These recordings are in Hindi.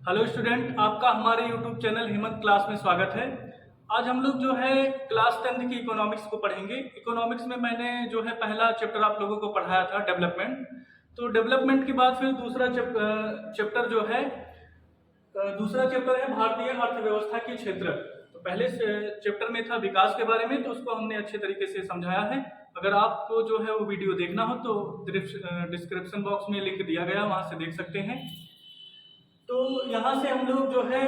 हेलो स्टूडेंट, आपका हमारे यूट्यूब चैनल हेमंत क्लास में स्वागत है। आज हम लोग जो है क्लास 10th की इकोनॉमिक्स को पढ़ेंगे। इकोनॉमिक्स में मैंने जो है पहला चैप्टर आप लोगों को पढ़ाया था डेवलपमेंट। तो डेवलपमेंट के बाद फिर दूसरा चैप्टर जो है दूसरा चैप्टर है भारतीय अर्थव्यवस्था के क्षेत्र। तो पहले चैप्टर में था विकास के बारे में, तो उसको हमने अच्छे तरीके से समझाया है। अगर आपको जो है वो वीडियो देखना हो तो डिस्क्रिप्शन बॉक्स में लिंक दिया गया, वहां से देख सकते हैं। तो यहाँ से हम लोग जो है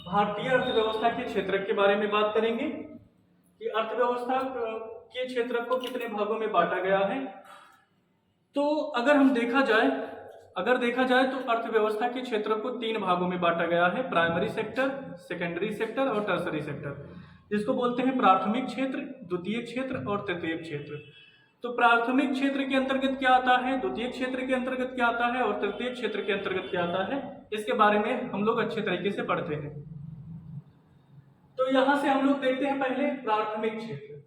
भारतीय अर्थव्यवस्था के क्षेत्र के बारे में बात करेंगे कि अर्थव्यवस्था के क्षेत्र को कितने भागों में बांटा गया है। तो अगर देखा जाए तो अर्थव्यवस्था के क्षेत्र को 3 भागों में बांटा गया है: प्राइमरी सेक्टर, सेकेंडरी सेक्टर और टर्सरी सेक्टर, जिसको बोलते हैं प्राथमिक क्षेत्र, द्वितीयक क्षेत्र और तृतीयक क्षेत्र। तो प्राथमिक क्षेत्र के अंतर्गत क्या आता है, द्वितीय क्षेत्र के अंतर्गत क्या आता है और तृतीय क्षेत्र के अंतर्गत क्या आता है, इसके बारे में हम लोग अच्छे तरीके से पढ़ते हैं। तो यहां से हम लोग देखते हैं पहले प्राथमिक क्षेत्र।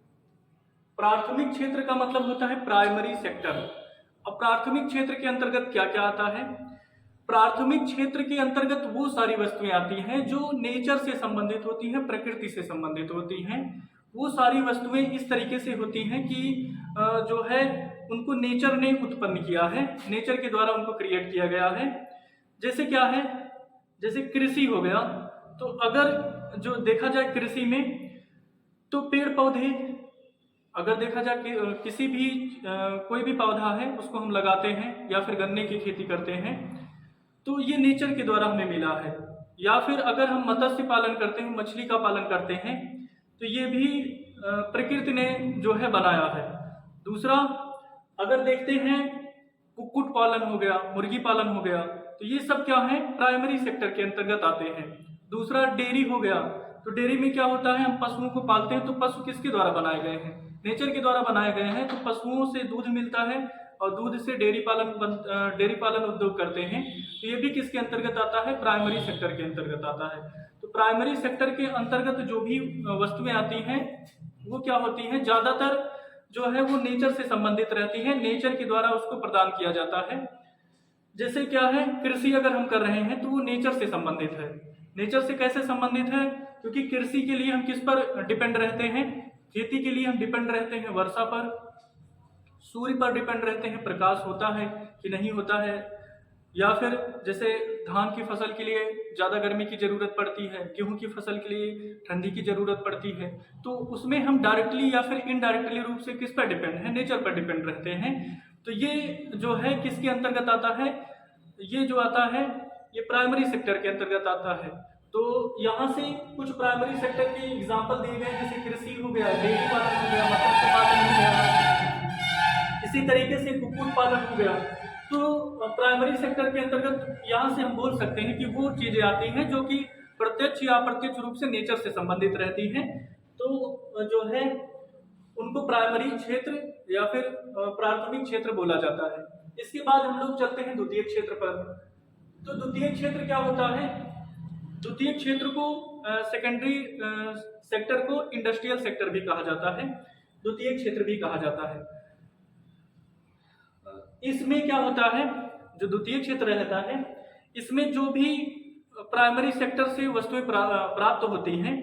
प्राथमिक क्षेत्र का मतलब होता है प्राइमरी सेक्टर। अब प्राथमिक क्षेत्र के अंतर्गत क्या क्या आता है? प्राथमिक क्षेत्र के अंतर्गत वो सारी वस्तुएं आती हैं जो नेचर से संबंधित होती हैं, प्रकृति से संबंधित होती हैं। वो सारी वस्तुएं इस तरीके से होती हैं कि जो है उनको नेचर ने उत्पन्न किया है, नेचर के द्वारा उनको क्रिएट किया गया है। जैसे क्या है, जैसे कृषि हो गया। तो अगर जो देखा जाए कृषि में, तो पेड़ पौधे, अगर देखा जाए कि किसी भी कोई भी पौधा है उसको हम लगाते हैं या फिर गन्ने की खेती करते हैं, तो ये नेचर के द्वारा हमें मिला है। या फिर अगर हम मत्स्य पालन करते हैं, मछली का पालन करते हैं, तो ये भी प्रकृति ने जो है बनाया है। दूसरा, अगर देखते हैं कुक्कुट पालन हो गया, मुर्गी पालन हो गया, तो ये सब क्या है, प्राइमरी सेक्टर के अंतर्गत आते हैं। दूसरा डेयरी हो गया। तो डेयरी में क्या होता है, हम पशुओं को पालते हैं। तो पशु किसके द्वारा बनाए गए हैं, नेचर के द्वारा बनाए गए हैं। तो पशुओं से दूध मिलता है और दूध से डेयरी पालन उद्योग करते हैं। तो ये भी किसके अंतर्गत आता है, प्राइमरी सेक्टर के अंतर्गत आता है। तो प्राइमरी सेक्टर के अंतर्गत जो भी वस्तुएं आती हैं वो क्या होती हैं, ज्यादातर जो है वो नेचर से संबंधित रहती है, नेचर के द्वारा उसको प्रदान किया जाता है। जैसे क्या है, कृषि अगर हम कर रहे हैं तो वो नेचर से संबंधित है। नेचर से कैसे संबंधित है, क्योंकि कृषि के लिए हम किस पर डिपेंड रहते हैं, खेती के लिए हम डिपेंड रहते हैं वर्षा पर, सूर्य पर डिपेंड रहते हैं, प्रकाश होता है कि नहीं होता है। या फिर जैसे धान की फसल के लिए ज़्यादा गर्मी की ज़रूरत पड़ती है, गेहूं की फसल के लिए ठंडी की ज़रूरत पड़ती है। तो उसमें हम डायरेक्टली या फिर इनडायरेक्टली रूप से किस पर डिपेंड है, नेचर पर डिपेंड रहते हैं। तो ये जो है किसके अंतर्गत आता है, ये जो आता है ये प्राइमरी सेक्टर के अंतर्गत आता है। तो यहाँ से कुछ प्राइमरी सेक्टर के एग्जाम्पल दिए गए, जैसे कृषि हो गया, डेयरी पालन हो गया, मत्स्य पालन हो गया, इसी तरीके से कुक्कुट पालन हो गया। तो प्राइमरी सेक्टर के अंतर्गत यहाँ से हम बोल सकते हैं कि वो चीजें आती हैं जो कि प्रत्यक्ष या अप्रत्यक्ष रूप से नेचर से संबंधित रहती हैं। तो जो है उनको प्राइमरी क्षेत्र या फिर प्राथमिक क्षेत्र बोला जाता है। इसके बाद हम लोग चलते हैं द्वितीय क्षेत्र पर। तो द्वितीय क्षेत्र क्या होता है, द्वितीय क्षेत्र को सेकेंडरी सेक्टर को इंडस्ट्रियल सेक्टर भी कहा जाता है, द्वितीय क्षेत्र भी कहा जाता है। इसमें क्या होता है, जो द्वितीय क्षेत्र रहता है, इसमें जो भी प्राइमरी सेक्टर से वस्तुएं प्राप्त होती हैं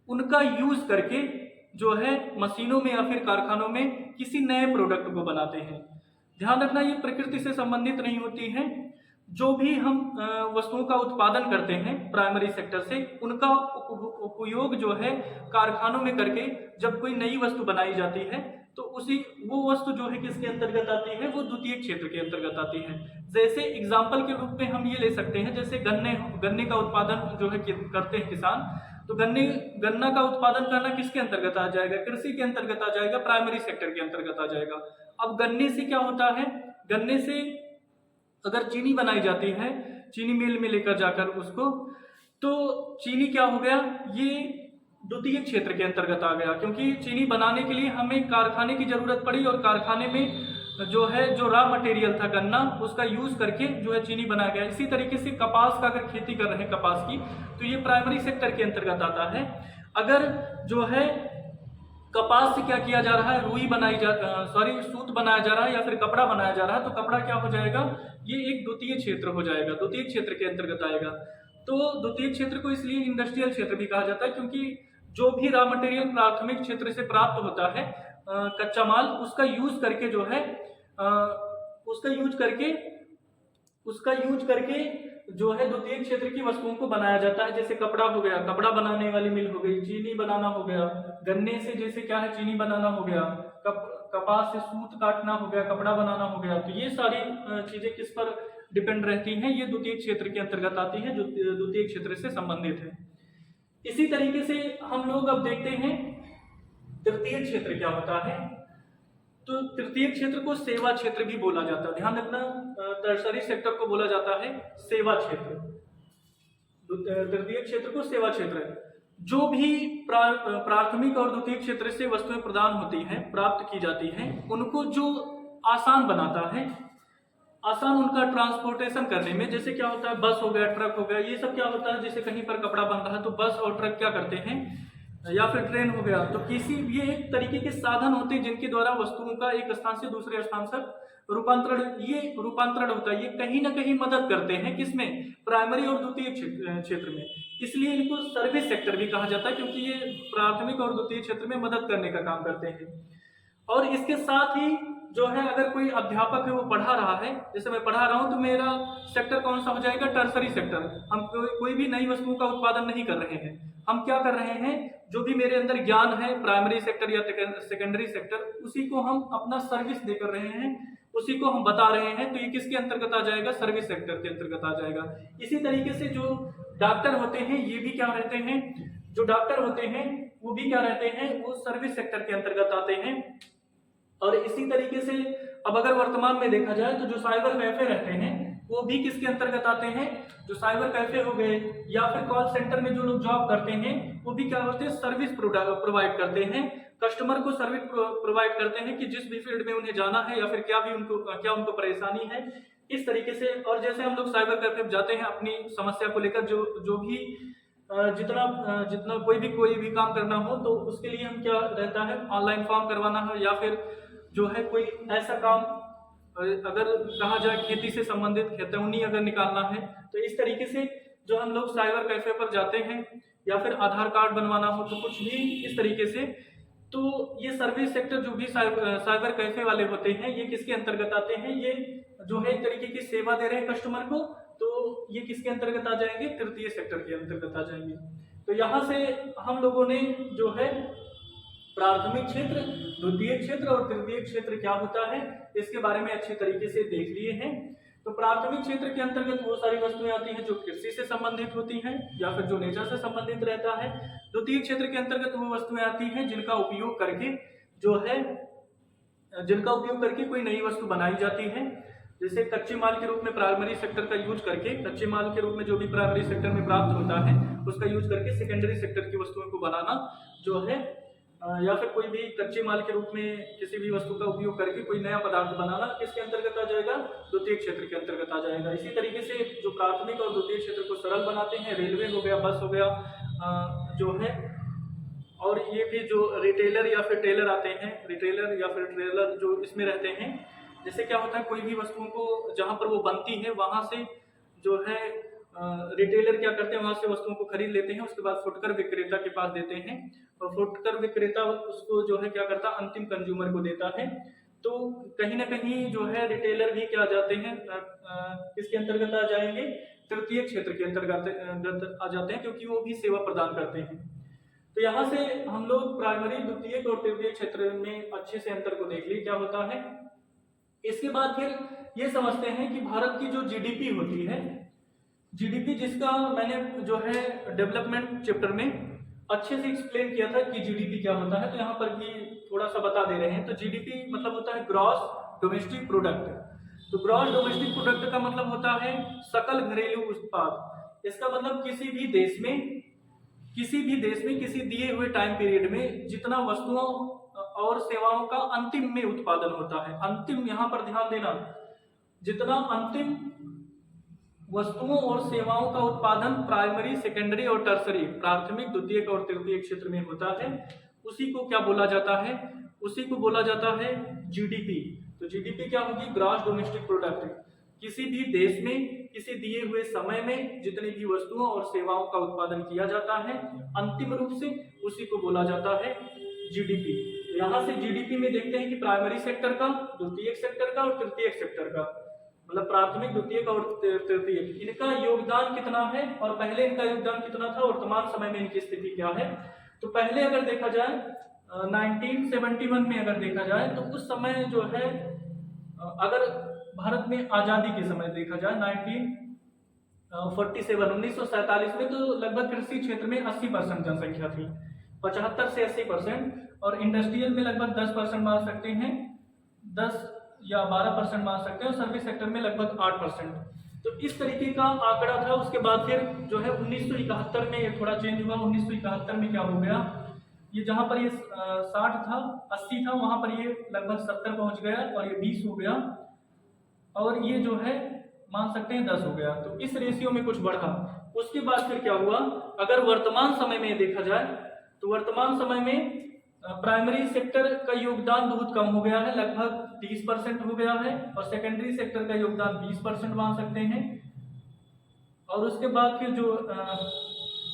उनका यूज करके जो है मशीनों में या फिर कारखानों में किसी नए प्रोडक्ट को बनाते हैं। ध्यान रखना, ये प्रकृति से संबंधित नहीं होती हैं। जो भी हम वस्तुओं का उत्पादन करते हैं प्राइमरी सेक्टर से, उनका उपयोग जो है कारखानों में करके जब कोई नई वस्तु बनाई जाती है तो वो वस्तु जो है किसके अंतर्गत आती है, वो द्वितीय क्षेत्र के अंतर्गत आती है। जैसे एग्जाम्पल के रूप में हम ये ले सकते हैं, जैसे गन्ने का उत्पादन जो है करते हैं किसान, तो गन्ना का उत्पादन करना किसके अंतर्गत आ जाएगा, कृषि के अंतर्गत आ जाएगा, प्राइमरी सेक्टर के अंतर्गत आ जाएगा। अब गन्ने से क्या होता है, गन्ने से अगर चीनी बनाई जाती है, चीनी मिल में लेकर जाकर उसको, तो चीनी क्या हो गया, ये द्वितीय क्षेत्र के अंतर्गत आ गया, क्योंकि चीनी बनाने के लिए हमें कारखाने की जरूरत पड़ी और कारखाने में जो है जो रॉ मटेरियल था गन्ना, उसका यूज करके जो है चीनी बनाया गया। इसी तरीके से कपास का अगर खेती कर रहे हैं कपास की, तो ये प्राइमरी सेक्टर के अंतर्गत आता है। अगर जो है कपास से क्या किया जा रहा है, रुई बनाई जा सूत बनाया जा रहा है या फिर कपड़ा बनाया जा रहा है, तो कपड़ा क्या हो जाएगा, ये एक द्वितीय क्षेत्र हो जाएगा, द्वितीय क्षेत्र के अंतर्गत आएगा। तो द्वितीय क्षेत्र को इसलिए इंडस्ट्रियल क्षेत्र भी कहा जाता है, क्योंकि जो भी रॉ मटेरियल प्राथमिक क्षेत्र से प्राप्त होता है, कच्चा माल, उसका यूज करके जो है उसका यूज करके जो है द्वितीय क्षेत्र की वस्तुओं को बनाया जाता है। जैसे कपड़ा हो गया, कपड़ा बनाने वाली मिल हो गई, चीनी बनाना हो गया, गन्ने से जैसे क्या है चीनी बनाना हो गया, कपास से सूत काटना हो गया, कपड़ा बनाना हो गया। तो ये सारी चीजें किस पर डिपेंड रहती हैं, ये द्वितीय क्षेत्र के अंतर्गत आती है, जो द्वितीय क्षेत्र से संबंधित है। इसी तरीके से हम लोग अब देखते हैं तृतीय क्षेत्र क्या होता है। तो तृतीय क्षेत्र को सेवा क्षेत्र भी बोला जाता है, ध्यान रखना, टर्सरी सेक्टर को बोला जाता है सेवा क्षेत्र, तृतीय क्षेत्र को सेवा क्षेत्र है। जो भी प्राथमिक और द्वितीय क्षेत्र से वस्तुएं प्रदान होती हैं, प्राप्त की जाती हैं, उनको जो आसान बनाता है, आसान उनका ट्रांसपोर्टेशन करने में, जैसे क्या होता है बस हो गया, ट्रक हो गया, ये सब क्या होता है, जैसे कहीं पर कपड़ा बन रहा है तो बस और ट्रक क्या करते हैं, या फिर ट्रेन हो गया, तो किसी ये एक तरीके के साधन होते हैं जिनके द्वारा वस्तुओं का एक स्थान से दूसरे स्थान तक रूपांतरण होता है। ये कहीं ना कहीं मदद करते हैं, किसमें, प्राइमरी और द्वितीय क्षेत्र में। इसलिए इनको सर्विस सेक्टर भी कहा जाता है, क्योंकि ये प्राथमिक और द्वितीय क्षेत्र में मदद करने का काम करते हैं। और इसके साथ ही जो है, अगर कोई अध्यापक है वो पढ़ा रहा है, जैसे मैं पढ़ा रहा हूं, तो मेरा सेक्टर कौन सा हो जाएगा, टर्सरी सेक्टर। हम कोई भी नई वस्तुओं का उत्पादन नहीं कर रहे हैं, हम क्या कर रहे हैं, जो भी मेरे अंदर ज्ञान है, प्राइमरी सेक्टर या सेकेंडरी सेक्टर, उसी को हम अपना सर्विस दे कर रहे हैं, उसी को हम बता रहे हैं। तो ये किसके अंतर्गत आ जाएगा, सर्विस सेक्टर के अंतर्गत आ जाएगा। इसी तरीके से जो डॉक्टर होते हैं, ये भी क्या रहते हैं, जो डॉक्टर होते हैं वो भी क्या रहते हैं, वो सर्विस सेक्टर के अंतर्गत आते हैं। और इसी तरीके से अब अगर वर्तमान में देखा जाए तो जो साइबर कैफे रहते हैं वो भी किसके अंतर्गत आते हैं, जो साइबर कैफे हो गए या फिर कॉल सेंटर में जो लोग जॉब करते हैं वो भी क्या होते हैं, सर्विस प्रोवाइड करते हैं, कस्टमर को सर्विस प्रोवाइड करते हैं कि जिस भी फील्ड में उन्हें जाना है या फिर क्या उनको परेशानी है, इस तरीके से। और जैसे हम लोग साइबर कैफे जाते हैं अपनी समस्या को लेकर, जो भी जितना कोई भी काम करना हो, तो उसके लिए हम क्या रहता है, ऑनलाइन फॉर्म करवाना है, या फिर जो है कोई ऐसा काम, अगर कहा जाए खेती से संबंधित खेतौनी अगर निकालना है, तो इस तरीके से जो हम लोग साइबर कैफे पर जाते हैं, या फिर आधार कार्ड बनवाना हो, तो कुछ भी इस तरीके से। तो ये सर्विस सेक्टर जो भी साइबर कैफे वाले होते हैं, ये किसके अंतर्गत आते हैं, ये जो है एक तरीके की सेवा दे रहे हैं कस्टमर को, तो ये किसके अंतर्गत आ जाएंगे, तृतीय सेक्टर के अंतर्गत आ जाएंगे। तो यहाँ से हम लोगों ने जो है प्राथमिक क्षेत्र, द्वितीय क्षेत्र और तृतीय क्षेत्र क्या होता है, इसके बारे में अच्छी तरीके से देख लिए हैं। तो प्राथमिक क्षेत्र के अंतर्गत वो सारी वस्तुएं आती हैं जो कृषि से संबंधित होती हैं या फिर जो नेचर से संबंधित रहता है। द्वितीय क्षेत्र के अंतर्गत वो वस्तुएं आती हैं जिनका उपयोग करके कोई नई वस्तु बनाई जाती है। जैसे कच्चे माल के रूप में प्राइमरी सेक्टर का यूज करके, कच्चे माल के रूप में जो भी प्राइमरी सेक्टर में प्राप्त होता है उसका यूज करके सेकेंडरी सेक्टर की वस्तुओं को बनाना जो है, या फिर कोई भी कच्चे माल के रूप में किसी भी वस्तु का उपयोग करके कोई नया पदार्थ बनाना किसके अंतर्गत आ जाएगा, द्वितीय क्षेत्र के अंतर्गत आ जाएगा। इसी तरीके से जो प्राथमिक और द्वितीय क्षेत्र को सरल बनाते हैं, रेलवे हो गया, बस हो गया जो है, और ये भी जो रिटेलर या फिर टेलर आते हैं, रिटेलर या फिर ट्रेलर जो इसमें रहते हैं। जैसे क्या होता है, कोई भी वस्तुओं को जहाँ पर वो बनती है वहाँ से जो है रिटेलर क्या करते हैं, वहां से वस्तुओं को खरीद लेते हैं, उसके बाद फुटकर विक्रेता के पास देते हैं, और फुटकर विक्रेता उसको जो है क्या करता है, अंतिम कंज्यूमर को देता है। तो कहीं ना कहीं जो है रिटेलर भी क्या जाते हैं, किसके अंतर्गत आ जाएंगे, तृतीय क्षेत्र के अंतर्गत आ जाते हैं, क्योंकि वो भी सेवा प्रदान करते हैं। तो यहाँ से हम लोग प्राइमरी, द्वितीय और तृतीय क्षेत्र में अच्छे से अंतर को देख लिए क्या होता है। इसके बाद फिर ये समझते हैं कि भारत की जो जीडीपी होती है, जीडीपी जिसका मैंने जो है डेवलपमेंट चैप्टर में अच्छे से एक्सप्लेन किया था कि जीडीपी क्या होता है, तो यहाँ पर भी थोड़ा सा बता दे रहे हैं। तो जीडीपी मतलब होता है ग्रॉस डोमेस्टिक प्रोडक्ट। तो ग्रॉस डोमेस्टिक प्रोडक्ट का मतलब होता है सकल घरेलू उत्पाद। इसका मतलब किसी भी देश में किसी दिए हुए टाइम पीरियड में जितना वस्तुओं और सेवाओं का अंतिम में उत्पादन होता है, अंतिम, यहाँ पर ध्यान देना, जितना अंतिम वस्तुओं और सेवाओं का उत्पादन प्राइमरी, सेकेंडरी और टर्सरी, प्राथमिक, द्वितीय और तृतीय क्षेत्र में होता है, उसी को क्या बोला जाता है, उसी को बोला जाता है जीडीपी। तो जीडीपी क्या होगी, ग्रॉस डोमेस्टिक प्रोडक्ट। किसी भी देश में किसी दिए हुए समय में जितनी भी वस्तुओं और सेवाओं का उत्पादन किया जाता है अंतिम रूप से, उसी को बोला जाता है जीडीपी। यहाँ से जीडीपी में देखते हैं कि प्राइमरी सेक्टर का, द्वितीयक सेक्टर का और तृतीयक सेक्टर का, मतलब प्राथमिक, द्वितीयक और तृतीयक, इनका योगदान कितना है और पहले इनका योगदान कितना था, वर्तमान समय में इनकी स्थिति क्या है। तो पहले अगर देखा जाए 1971 में अगर देखा जाए तो उस समय जो है अगर भारत में आज़ादी के समय देखा जाए 1947 में, तो लगभग कृषि क्षेत्र में 80% जनसंख्या थी, 75 से 80%, और इंडस्ट्रियल में लगभग 10% मान सकते हैं, 10 या 12% मान सकते हैं, और सर्विस सेक्टर में लगभग 8%। तो इस तरीके का आंकड़ा था। उसके बाद फिर जो है 1971 में ये थोड़ा चेंज हुआ। 1971 में क्या हो गया, ये जहाँ पर ये 60 था, 80 था, वहाँ पर ये लगभग 70 पहुँच गया, और ये 20 हो गया, और ये जो है मान सकते हैं 10 हो गया। तो इस रेशियो में कुछ बढ़ा। उसके बाद फिर क्या हुआ, अगर वर्तमान समय में देखा जाए तो वर्तमान समय में प्राइमरी सेक्टर का योगदान बहुत कम हो गया है, लगभग 30% हो गया है, और सेकेंडरी सेक्टर का योगदान 20% मान सकते हैं। और उसके बाद फिर जो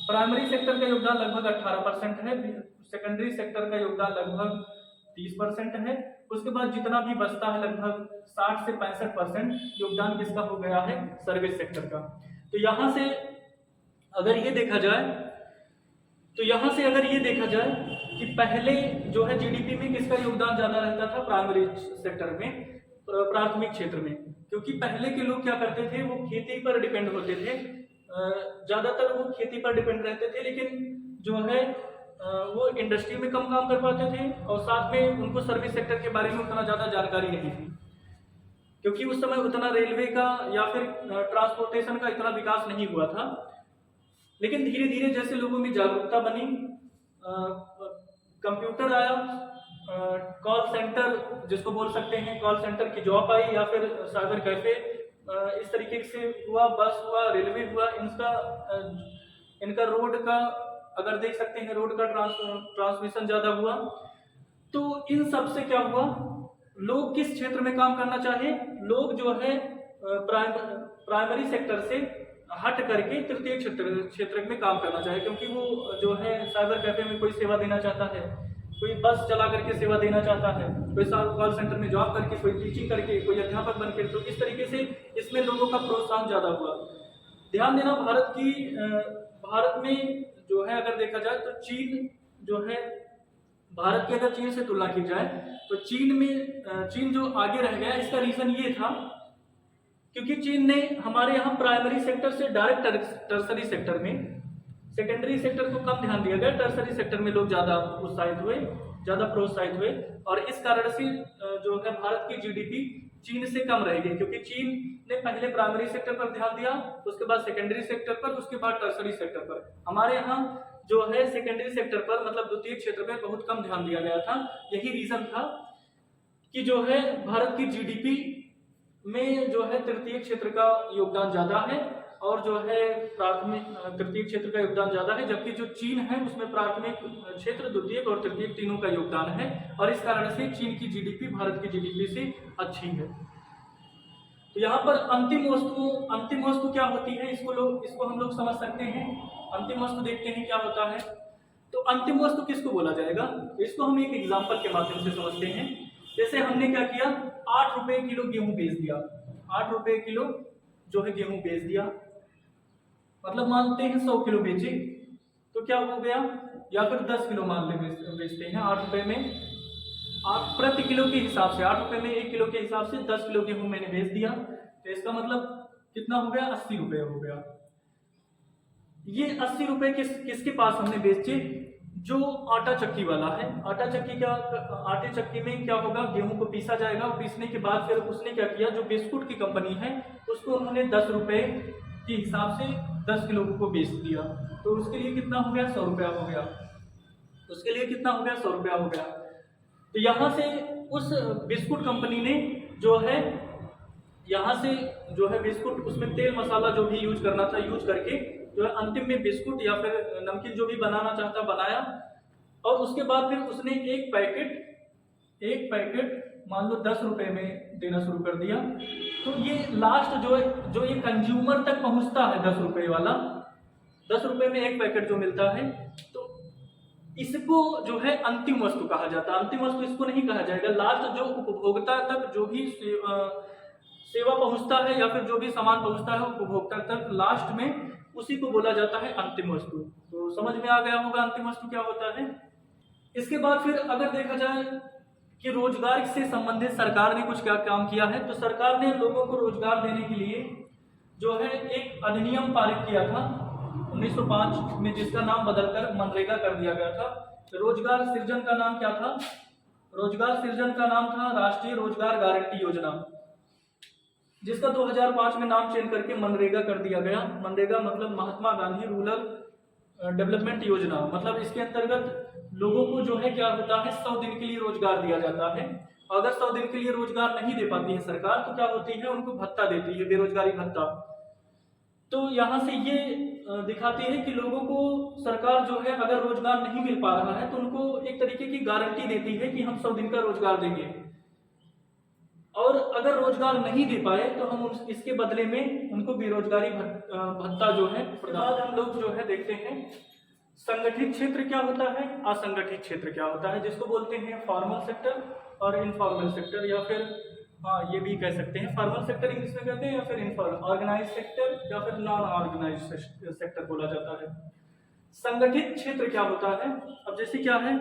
प्राइमरी सेक्टर का योगदान लगभग 18% है, सेकेंडरी सेक्टर का योगदान लगभग 30% है। उसके बाद जितना भी बचता है लगभग 60 से 65% योगदान किसका हो गया है, सर्विस सेक्टर का। तो यहाँ से अगर ये देखा जाए कि पहले जो है जीडीपी में किसका योगदान ज्यादा रहता था, प्राइमरी सेक्टर में, प्राथमिक क्षेत्र में, क्योंकि पहले के लोग क्या करते थे, वो खेती पर डिपेंड होते थे, ज्यादातर वो खेती पर डिपेंड रहते थे, लेकिन जो है वो इंडस्ट्री में कम काम कर पाते थे, और साथ में उनको सर्विस सेक्टर के बारे में उतना ज़्यादा जानकारी नहीं थी, क्योंकि उस समय उतना रेलवे का या फिर ट्रांसपोर्टेशन का इतना विकास नहीं हुआ था। लेकिन धीरे धीरे जैसे लोगों में जागरूकता बनी, कंप्यूटर आया, कॉल सेंटर जिसको बोल सकते हैं, कॉल सेंटर की जॉब आई, या फिर साइबर कैफे, इस तरीके से हुआ, बस हुआ, रेलवे हुआ, इनका रोड का अगर देख सकते हैं, रोड का ट्रांसमिशन ज़्यादा हुआ। तो इन सब से क्या हुआ, लोग किस क्षेत्र में काम करना चाहे, लोग जो है प्राइमरी सेक्टर से हट करके तृतीय क्षेत्र में काम करना चाहे, क्योंकि वो जो है साइबर कैफे में कोई सेवा देना चाहता है, कोई बस चला करके सेवा देना चाहता है, कोई कॉल सेंटर में जॉब करके, कोई टीचिंग करके, कोई अध्यापक बन के। तो इस तरीके से इसमें लोगों का प्रोत्साहन ज़्यादा हुआ। ध्यान देना, भारत में जो है अगर देखा जाए तो चीन जो है, भारत की अगर चीन से तुलना की जाए तो चीन जो आगे रह गया, इसका रीजन ये था क्योंकि चीन ने हमारे यहाँ प्राइमरी सेक्टर से डायरेक्ट टर्सरी सेक्टर में, सेकेंडरी सेक्टर को कम ध्यान दिया गया, टर्सरी सेक्टर में लोग ज़्यादा उत्साहित हुए, ज़्यादा प्रोत्साहित हुए, और इस कारण से जो है भारत की जीडीपी चीन से कम रह गई, क्योंकि चीन ने पहले प्राइमरी सेक्टर पर ध्यान दिया, उसके बाद सेकेंडरी सेक्टर पर, उसके बाद टर्सरी सेक्टर पर। हमारे यहाँ जो है सेकेंडरी सेक्टर पर, मतलब द्वितीय क्षेत्र पर बहुत कम ध्यान दिया गया था। यही रीजन था कि जो है भारत की जीडीपी में जो है तृतीय क्षेत्र का योगदान ज्यादा है, और जो है प्राथमिक तृतीय क्षेत्र का योगदान ज्यादा है, जबकि जो चीन है उसमें प्राथमिक क्षेत्र, द्वितीय और तृतीय तीनों का योगदान है, और इस कारण से चीन की जीडीपी भारत की जीडीपी से अच्छी है। तो यहाँ पर अंतिम वस्तु क्या होती है, इसको हम लोग समझ सकते हैं। अंतिम वस्तु देखते हैं क्या होता है। तो अंतिम वस्तु किसको बोला जाएगा, इसको हम एक एग्जाम्पल के माध्यम से समझते हैं। जैसे हमने क्या किया, 8 रुपए किलो गेहूं बेच दिया, 8 रुपए किलो जो है गेहूं बेच दिया, मतलब मानते हैं 100 किलो बेचे, तो क्या हो गया, या फिर 10 किलो मान ले बेचते हैं 8 रुपए में, आप प्रति किलो के हिसाब से 8 रुपए में 1 किलो के हिसाब से 10 किलो गेहूं मैंने बेच दिया, तो इसका मतलब कितना हो गया, 80 रुपए हो गया। ये 80 रुपए किसके पास हमने बेचे, जो आटा चक्की वाला है। आटे चक्की में क्या होगा, गेहूं को पीसा जाएगा, और पीसने के बाद फिर उसने क्या किया, जो बिस्कुट की कंपनी है उसको उन्होंने 10 रुपए के हिसाब से 10 किलो को बेच दिया, तो उसके लिए कितना हो गया, 100 रुपया हो गया। उसके लिए कितना हो गया, 100 रुपया हो गया। तो यहाँ से उस बिस्कुट कंपनी ने जो है, यहाँ से जो है बिस्कुट, उसमें तेल मसाला जो भी यूज करना था यूज करके जो है अंतिम में बिस्कुट या फिर नमकीन जो भी बनाना चाहता बनाया, और उसके बाद फिर उसने एक पैकेट मान लो 10 रुपए में देना शुरू कर दिया। तो ये लास्ट जो ये कंज्यूमर तक पहुंचता है 10 रुपए वाला, 10 रुपए में एक पैकेट जो मिलता है, तो इसको जो है अंतिम वस्तु कहा जाता है। अंतिम वस्तु इसको नहीं कहा जाएगा, लास्ट जो उपभोक्ता तक जो भी सेवा पहुंचता है या फिर जो भी सामान पहुंचता है उपभोक्ता तक लास्ट में, उसी को बोला जाता है अंतिम वस्तु। तो समझ में आ गया होगा अंतिम वस्तु क्या होता है। इसके बाद फिर अगर देखा जाए कि रोजगार से संबंधित सरकार ने कुछ क्या काम किया है, तो सरकार ने लोगों को रोजगार देने के लिए जो है एक अधिनियम पारित किया था 1905 में, जिसका नाम बदलकर मनरेगा कर दिया गया था। रोजगार सृजन का नाम क्या था? रोजगार सृजन का नाम था राष्ट्रीय रोजगार गारंटी योजना, जिसका 2005 में नाम चेंज करके मनरेगा कर दिया गया। मनरेगा मतलब महात्मा गांधी रूरल डेवलपमेंट योजना, मतलब इसके अंतर्गत लोगों को जो है क्या होता है 100 दिन के लिए रोजगार दिया जाता है। अगर 100 दिन के लिए रोजगार नहीं दे पाती है सरकार, तो क्या होती है उनको भत्ता देती है, बेरोजगारी भत्ता। तो यहाँ से ये दिखाती है कि लोगों को सरकार जो है अगर रोजगार नहीं मिल पा रहा है तो उनको एक तरीके की गारंटी देती है कि हम 100 दिन का रोजगार देंगे, और अगर रोजगार नहीं दे पाए तो हम इसके बदले में उनको बेरोजगारी भत्ता जो है। उसके बाद हम लोग जो है देखते हैं संगठित क्षेत्र क्या होता है, असंगठित क्षेत्र क्या होता है, जिसको बोलते हैं फॉर्मल सेक्टर और इनफॉर्मल सेक्टर, या फिर ये भी कह सकते हैं फॉर्मल सेक्टर इंग्लिश में कहते हैं, या फिर इनफॉर्मल ऑर्गेनाइज सेक्टर या फिर नॉन ऑर्गेनाइज सेक्टर बोला जाता है। संगठित क्षेत्र क्या होता है? अब जैसे क्या है,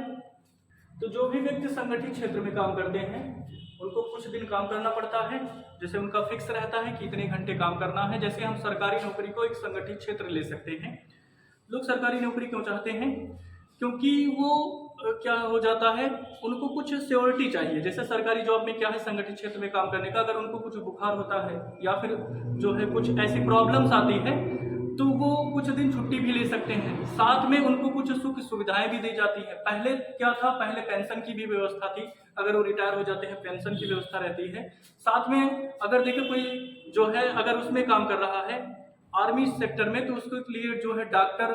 तो जो भी व्यक्ति संगठित क्षेत्र में काम करते हैं उनको कुछ दिन काम करना पड़ता है, जैसे उनका फिक्स रहता है कि इतने घंटे काम करना है। जैसे हम सरकारी नौकरी को एक संगठित क्षेत्र ले सकते हैं। लोग सरकारी नौकरी क्यों चाहते हैं? क्योंकि वो क्या हो जाता है, उनको कुछ सिक्योरिटी चाहिए। जैसे सरकारी जॉब में क्या है, संगठित क्षेत्र में काम करने का, अगर उनको कुछ बुखार होता है या फिर जो है कुछ ऐसी प्रॉब्लम्स आती है तो वो कुछ दिन छुट्टी भी ले सकते हैं, साथ में उनको कुछ सुख सुविधाएं भी दी जाती है। पहले क्या था, पहले पेंशन की भी व्यवस्था थी, अगर वो रिटायर हो जाते हैं पेंशन की व्यवस्था रहती है। साथ में अगर देखें कोई जो है अगर उसमें काम कर रहा है आर्मी सेक्टर में, तो उसके लिए जो है डॉक्टर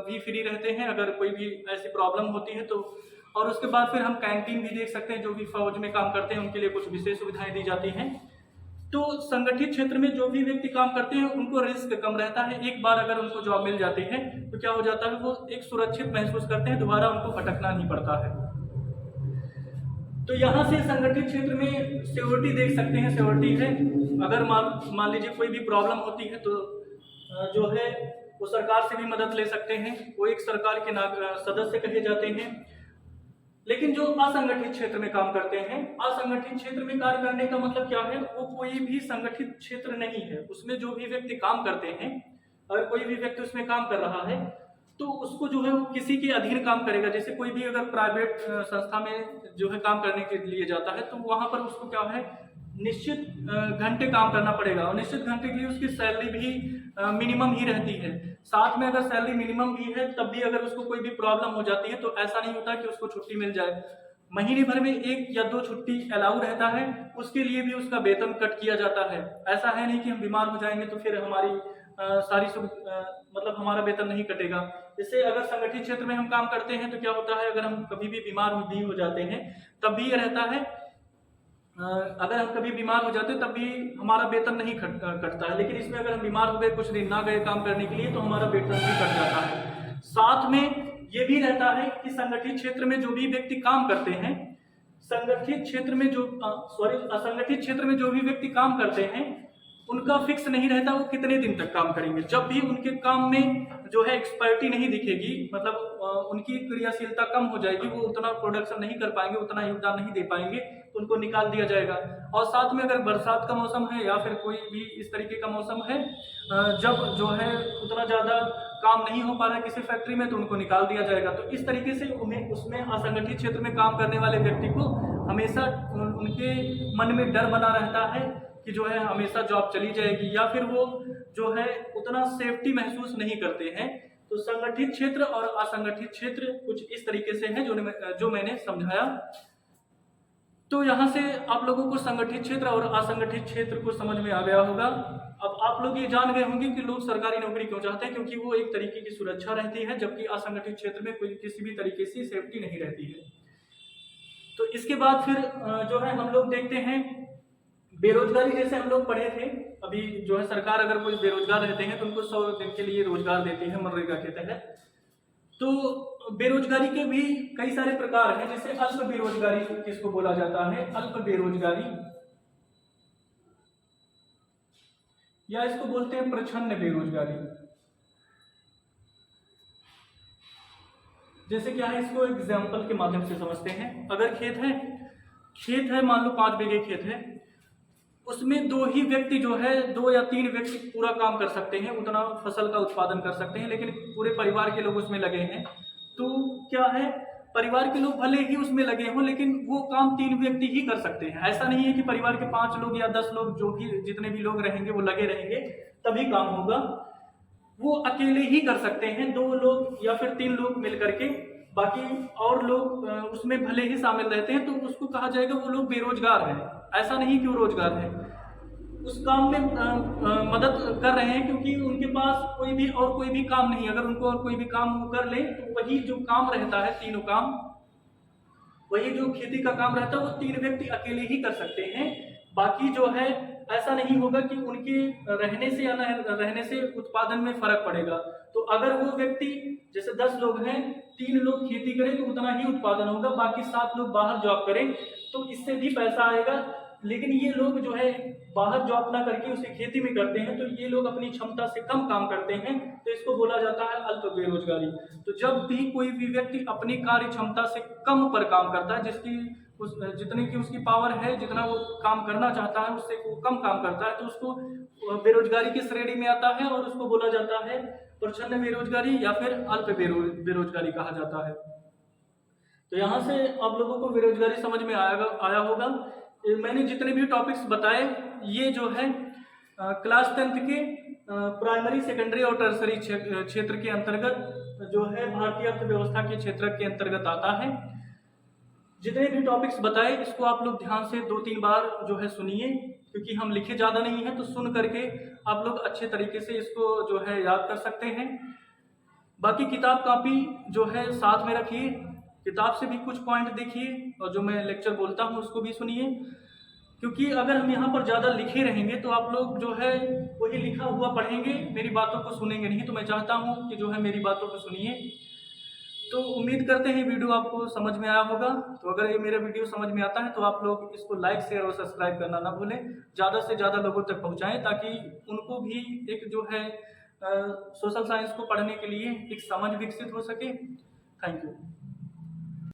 भी फ्री रहते हैं अगर कोई भी ऐसी प्रॉब्लम होती है तो। और उसके बाद फिर हम कैंटीन भी देख सकते हैं, जो भी फौज में काम करते हैं उनके लिए कुछ विशेष सुविधाएं दी जाती हैं। तो संगठित क्षेत्र में जो भी व्यक्ति काम करते हैं उनको रिस्क कम रहता है। एक बार अगर उनको जॉब मिल जाती है तो क्या हो जाता है, वो एक सुरक्षित महसूस करते हैं, दोबारा उनको भटकना नहीं पड़ता है। तो यहाँ से संगठित क्षेत्र में सिक्योरिटी देख सकते हैं, सिक्योरिटी है। अगर मान लीजिए कोई भी प्रॉब्लम होती है तो जो है वो सरकार से भी मदद ले सकते हैं, वो एक सरकार के सदस्य कहे जाते हैं। लेकिन जो असंगठित क्षेत्र में काम करते हैं, असंगठित क्षेत्र में कार्य करने का मतलब क्या है, वो कोई भी संगठित क्षेत्र नहीं है। उसमें जो भी व्यक्ति काम करते हैं, अगर कोई भी व्यक्ति उसमें काम कर रहा है तो उसको जो है वो किसी के अधीन काम करेगा। जैसे कोई भी अगर प्राइवेट संस्था में जो है काम करने के लिए जाता है तो वहां पर उसको क्या है निश्चित घंटे काम करना पड़ेगा, और निश्चित घंटे के लिए उसकी सैलरी भी मिनिमम ही रहती है। साथ में अगर सैलरी मिनिमम भी है तब भी अगर उसको कोई भी प्रॉब्लम हो जाती है तो ऐसा नहीं होता कि उसको छुट्टी मिल जाए। महीने भर में 1 या 2 छुट्टी अलाउ रहता है, उसके लिए भी उसका वेतन कट किया जाता है। ऐसा है नहीं कि हम बीमार हो जाएंगे तो फिर हमारी मतलब हमारा वेतन नहीं कटेगा। जैसे अगर संगठित क्षेत्र में हम काम करते हैं तो क्या होता है, अगर हम कभी भी बीमार भी हो जाते हैं तब भी ये रहता है, अगर हम कभी बीमार हो जाते तब भी हमारा वेतन नहीं कटता है। लेकिन इसमें अगर हम बीमार हो गए, कुछ दिन ना गए काम करने के लिए, तो हमारा वेतन भी कट जाता है। साथ में ये भी रहता है कि संगठित क्षेत्र में जो भी व्यक्ति काम करते हैं, असंगठित क्षेत्र में जो भी व्यक्ति काम करते हैं उनका फिक्स नहीं रहता वो कितने दिन तक काम करेंगे। जब भी उनके काम में जो है एक्सपर्टी नहीं दिखेगी, मतलब उनकी क्रियाशीलता कम हो जाएगी, वो उतना प्रोडक्शन नहीं कर पाएंगे, उतना योगदान नहीं दे पाएंगे, तो उनको निकाल दिया जाएगा। और साथ में अगर बरसात का मौसम है या फिर कोई भी इस तरीके का मौसम है जब जो है उतना ज़्यादा काम नहीं हो पा रहा है किसी फैक्ट्री में, तो उनको निकाल दिया जाएगा। तो इस तरीके से उन्हें उसमें असंगठित क्षेत्र में काम करने वाले व्यक्ति को हमेशा उनके मन में डर बना रहता है कि जो है हमेशा जॉब चली जाएगी, या फिर वो जो है उतना सेफ्टी महसूस नहीं करते हैं। तो संगठित क्षेत्र और असंगठित क्षेत्र कुछ इस तरीके से है जो मैंने समझाया। तो यहाँ से आप लोगों को संगठित क्षेत्र और असंगठित क्षेत्र को समझ में आ गया होगा। अब आप लोग ये जान गए होंगे कि लोग सरकारी नौकरी क्यों चाहते हैं, क्योंकि वो एक तरीके की सुरक्षा रहती है, जबकि असंगठित क्षेत्र में कोई किसी भी तरीके से सेफ्टी नहीं रहती है। तो इसके बाद फिर जो है हम लोग देखते हैं बेरोजगारी। जैसे हम लोग पढ़े थे अभी, जो है सरकार अगर कोई बेरोजगार रहते हैं तो उनको 100 दिन के लिए रोजगार देती है मनरेगा के तहत। तो बेरोजगारी के भी कई सारे प्रकार हैं, जैसे अल्प बेरोजगारी किसको बोला जाता है, अल्प बेरोजगारी, या इसको बोलते हैं प्रच्छन्न बेरोजगारी। जैसे क्या है, इसको एग्जाम्पल के माध्यम से समझते हैं। अगर खेत है मान लो 5 बीघे खेत है, उसमें 2 ही व्यक्ति जो है, 2 या 3 व्यक्ति पूरा काम कर सकते हैं, उतना फसल का उत्पादन कर सकते हैं, लेकिन पूरे परिवार के लोग उसमें लगे हैं। तो क्या है, परिवार के लोग भले ही उसमें लगे हों, लेकिन वो काम 3 व्यक्ति ही कर सकते हैं। ऐसा नहीं है कि परिवार के 5 लोग या 10 लोग, जो भी जितने भी लोग रहेंगे वो लगे रहेंगे तभी काम होगा। वो अकेले ही कर सकते हैं, 2 लोग या फिर 3 लोग मिलकर के। बाकी और लोग उसमें भले ही शामिल रहते हैं, तो उसको कहा जाएगा वो लोग बेरोजगार हैं। ऐसा नहीं कि वो रोजगार है, उस काम में मदद कर रहे हैं, क्योंकि उनके पास कोई भी काम नहीं। अगर उनको और कोई भी काम कर ले तो वही जो काम रहता है, तीनों काम, वही जो खेती का काम रहता है, वो 3 व्यक्ति अकेले ही कर सकते हैं। बाकी जो है ऐसा नहीं होगा कि उनके रहने से या न रहने से उत्पादन में फर्क पड़ेगा। तो अगर वो व्यक्ति, जैसे 10 लोग हैं, 3 लोग खेती करें तो उतना ही उत्पादन होगा, बाकी 7 लोग बाहर जॉब करें तो इससे भी पैसा आएगा। लेकिन ये लोग जो है बाहर जॉब ना करके उसे खेती में करते हैं, तो ये लोग अपनी क्षमता से कम काम करते हैं, तो इसको बोला जाता है अल्प बेरोजगारी। तो जब भी कोई भी व्यक्ति अपनी कार्य क्षमता से कम पर काम करता है, जितने की उसकी पावर है, जितना वो काम करना चाहता है उससे वो कम काम करता है, तो उसको बेरोजगारी की श्रेणी में आता है, और उसको बोला जाता है प्रच्छन्न बेरोजगारी या फिर अल्प बेरोजगारी कहा जाता है। तो यहाँ से आप लोगों को बेरोजगारी समझ में आया होगा। मैंने जितने भी टॉपिक्स बताए, ये जो है क्लास 10th के प्राइमरी, सेकेंडरी और टर्सरी क्षेत्र के अंतर्गत जो है भारतीय अर्थव्यवस्था के क्षेत्र के अंतर्गत आता है। जितने भी टॉपिक्स बताए इसको आप लोग ध्यान से 2-3 बार जो है सुनिए, क्योंकि हम लिखे ज़्यादा नहीं है, तो सुन करके आप लोग अच्छे तरीके से इसको जो है याद कर सकते हैं। बाकी किताब कापी जो है साथ में रखिए, किताब से भी कुछ पॉइंट देखिए, और जो मैं लेक्चर बोलता हूँ उसको भी सुनिए, क्योंकि अगर हम यहाँ पर ज़्यादा लिखे रहेंगे तो आप लोग जो है वही लिखा हुआ पढ़ेंगे, मेरी बातों को सुनेंगे नहीं। तो मैं चाहता हूँ कि जो है मेरी बातों को सुनिए। तो उम्मीद करते हैं वीडियो आपको समझ में आया होगा। तो अगर ये मेरा वीडियो समझ में आता है तो आप लोग इसको लाइक, शेयर और सब्सक्राइब करना ना भूलें। ज़्यादा से ज़्यादा लोगों तक पहुँचाएँ, ताकि उनको भी एक जो है सोशल साइंस को पढ़ने के लिए एक समझ विकसित हो सके। Thank you.